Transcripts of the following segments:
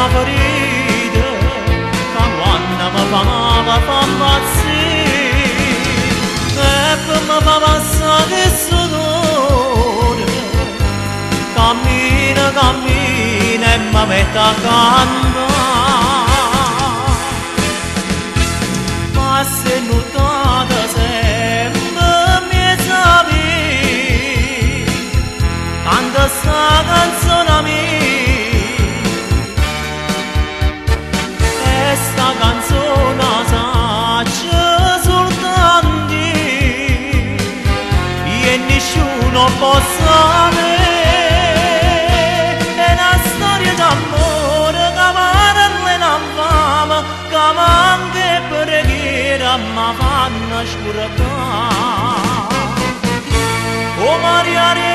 ferita che quando mi fa impazzire e poi mi fa passare questo dolore. Cammina, cammina e mi mette a cantare. Ma se nuotata sempre mi sapevi, canta sta canzone mia, e sta canzone saccia soltanto io e nessuno può sapere. È una storia d'amore che parla in fama, che manca preghiera ma fanno scordare. Oh Maria Arena,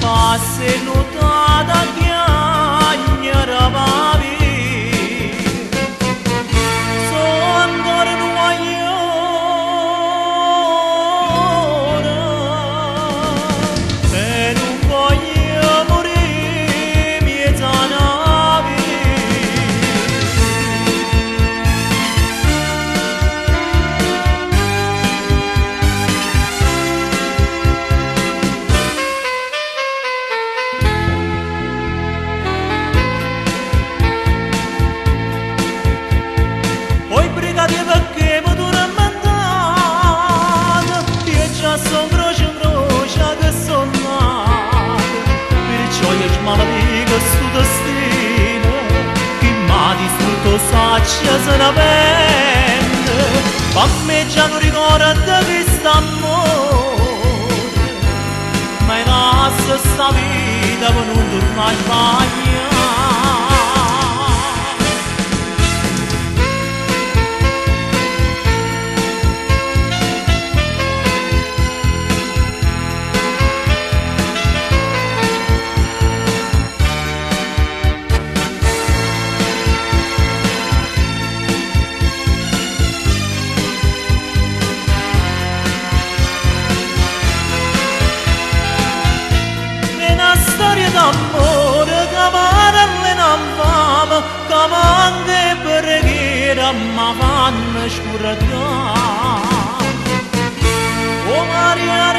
passe nuotata chiagnara pavi, sono ancora un guaglione e non voglio morire miezza navi. Poi brigati perché mi tu rammentate, io già son croce in croce che son nato, perciò io ci maledico sto destino, che m'ha distrutto saccia se ne pende, fammi già non ricorda che sta amore, ma in sta vita per non tornare a sbagliare. Storia d'amore che parla in fama, che manca preghiera ma fanno scordare. Oh Maria